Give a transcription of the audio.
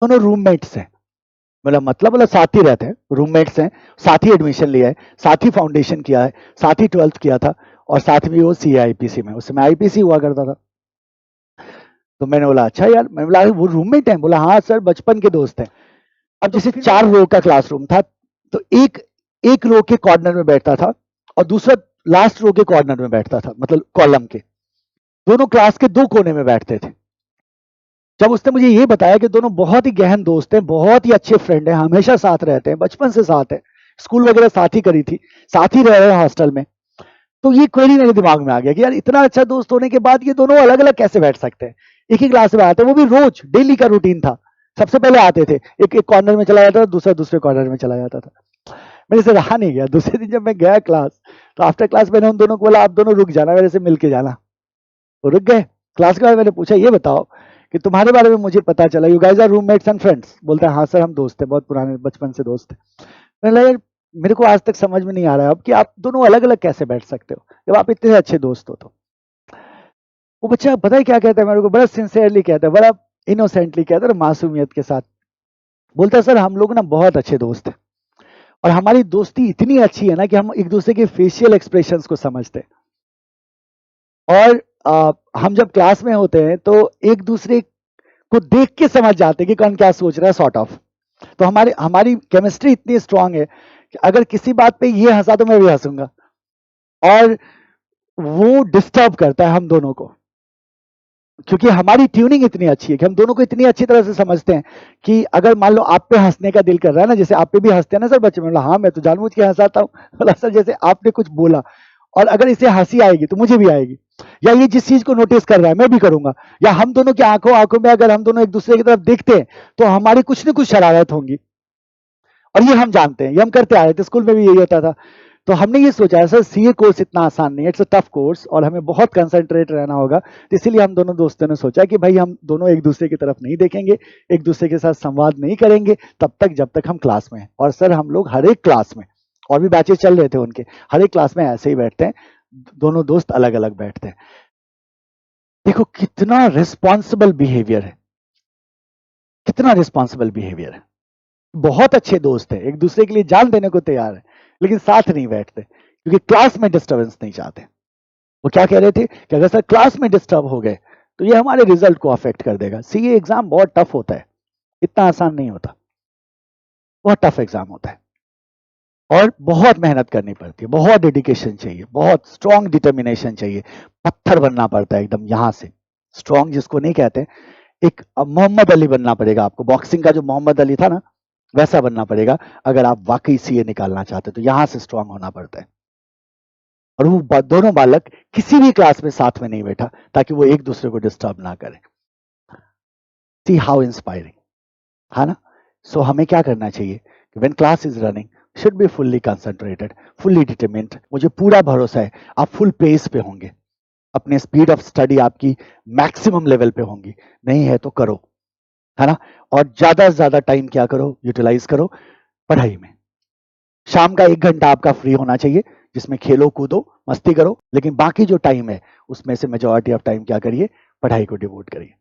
दोनों रूममेट्स हैं, मतलब साथ ही रहते हैं, रूममेट्स हैं, साथ ही एडमिशन लिया है, साथ ही फाउंडेशन किया है, साथ ही 12th किया था, और साथ में वो CAIPC में, उस समय IPC हुआ करता था। तो मैंने बोला अच्छा यार, मैंने बोला वो रूममेट हैं? बोला हाँ सर, बचपन के दोस्त हैं। अब जैसे 4 रो का क्लासरूम था, तो एक रो के कॉर्नर में बैठता था और दूसरा लास्ट रो के कॉर्नर में बैठता था, मतलब कॉलम के। दोनों क्लास के 2 कोने में बैठते थे। जब उसने मुझे ये बताया कि दोनों बहुत ही गहन दोस्त हैं, बहुत ही अच्छे फ्रेंड हैं, हमेशा साथ रहते हैं, बचपन से साथ है, स्कूल वगैरह साथ ही करी थी, साथ ही रह रहे हैं हॉस्टल में, तो ये क्वेरी मेरे दिमाग में आ गया कि यार इतना अच्छा दोस्त होने के बाद ये दोनों अलग अलग कैसे बैठ सकते हैं, एक ही क्लास में आते हैं, वो भी रोज डेली का रूटीन था। सबसे पहले आते थे, एक कॉर्नर में चला जाता था, दूसरा दूसरे कॉर्नर में चला जाता था। मेरे से रहा नहीं गया। दूसरे दिन जब मैं गया क्लास, तो आफ्टर क्लास मैंने उन दोनों को बोला आप दोनों रुक जाना, मेरे से मिलके जाना। वो रुक गए। क्लास के बाद मैंने पूछा ये बताओ कि तुम्हारे बारे में मुझे पता चला, you guys are roommates and friends. बोलते हैं हाँ सर, हम दोस्त हैं, बहुत पुराने बचपन से दोस्त हैं। मैंने लगा मेरे को आज तक समझ में नहीं आ रहा है अब कि आप दोनों अलग अलग कैसे बैठ सकते हो जब आप इतने अच्छे दोस्त हो। तो वो बच्चा पता है क्या कहता है मेरे को, बड़ा सिंसियरली कहता है, बड़ा इनोसेंटली कहता है, मासूमियत के साथ बोलता है सर हम लोग ना बहुत अच्छे दोस्त हैं, और हमारी दोस्ती इतनी अच्छी है ना कि हम एक दूसरे के फेशियल एक्सप्रेशंस को समझते हैं, और हम जब क्लास में होते हैं तो एक दूसरे को देख के समझ जाते हैं कि कौन क्या सोच रहा है, सॉर्ट ऑफ। तो हमारी हमारी केमिस्ट्री इतनी स्ट्रांग है कि अगर किसी बात पे ये हंसा तो मैं भी हंसूंगा, और वो डिस्टर्ब करता है हम दोनों को, क्योंकि हमारी ट्यूनिंग इतनी अच्छी है कि हम दोनों को इतनी अच्छी तरह से समझते हैं कि अगर मान लो आप पे हंसने का दिल कर रहा है ना, जैसे आप पे भी हंसते हैं ना सर बच्चे में, बोला हाँ मैं तो जानबूझ के हंसाता हूँ। बोला सर जैसे आपने कुछ बोला और अगर इसे हंसी आएगी तो मुझे भी आएगी, या ये जिस चीज को नोटिस कर रहा है मैं भी करूंगा, या हम दोनों की आंखों आंखों में अगर हम दोनों एक दूसरे की तरफ देखते हैं तो हमारी कुछ न कुछ शरारत होंगी, और ये हम जानते हैं, ये हम करते आ रहे थे, स्कूल में भी यही होता था। तो हमने ये सोचा सर सीए कोर्स इतना आसान नहीं है, इट्स अ टफ कोर्स और हमें बहुत कंसंट्रेट रहना होगा, तो इसीलिए हम दोनों दोस्तों ने सोचा कि भाई हम दोनों एक दूसरे की तरफ नहीं देखेंगे, एक दूसरे के साथ संवाद नहीं करेंगे तब तक जब तक हम क्लास में हैं। और सर हम लोग हर एक क्लास में, और भी बैचेस चल रहे थे उनके, हर एक क्लास में ऐसे ही बैठते हैं, दोनों दोस्त अलग अलग बैठते हैं। देखो कितना रिस्पॉन्सिबल बिहेवियर है, कितना रिस्पॉन्सिबल बिहेवियर है। बहुत अच्छे दोस्त हैं, एक दूसरे के लिए जान देने को तैयार है, लेकिन साथ नहीं बैठते क्योंकि क्लास में डिस्टर्बेंस नहीं चाहते। वो क्या कह रहे थे कि अगर सर क्लास में डिस्टर्ब हो गए तो ये हमारे रिजल्ट को अफेक्ट कर देगा। सीए एग्जाम बहुत टफ होता है, इतना आसान नहीं होता, बहुत टफ एग्जाम होता है, और बहुत मेहनत करनी पड़ती है, बहुत डेडिकेशन चाहिए, बहुत स्ट्रॉन्ग डिटर्मिनेशन चाहिए, पत्थर बनना पड़ता है एकदम यहाँ से। स्ट्रॉन्ग जिसको नहीं कहते, एक मोहम्मद अली बनना पड़ेगा आपको, बॉक्सिंग का जो मोहम्मद अली था ना वैसा बनना पड़ेगा अगर आप वाकई सीए निकालना चाहते, तो यहां से स्ट्रांग होना पड़ता है। और वो दोनों बालक किसी भी क्लास में साथ में नहीं बैठा ताकि वो एक दूसरे को डिस्टर्ब ना करें। सी हाउ इंस्पायरिंग, है ना? सो हमें क्या करना चाहिए, when class is running should be fully concentrated, fully determined. मुझे पूरा भरोसा है आप फुल पेस पे होंगे, अपने स्पीड ऑफ स्टडी आपकी मैक्सिमम लेवल पे होंगी, नहीं है तो करो, है ना? और ज्यादा से ज्यादा टाइम क्या करो, यूटिलाइज करो पढ़ाई में। शाम का 1 घंटा आपका फ्री होना चाहिए जिसमें खेलो कूदो मस्ती करो, लेकिन बाकी जो टाइम है उसमें से मेजॉरिटी ऑफ टाइम क्या करिए, पढ़ाई को डिवोट करिए।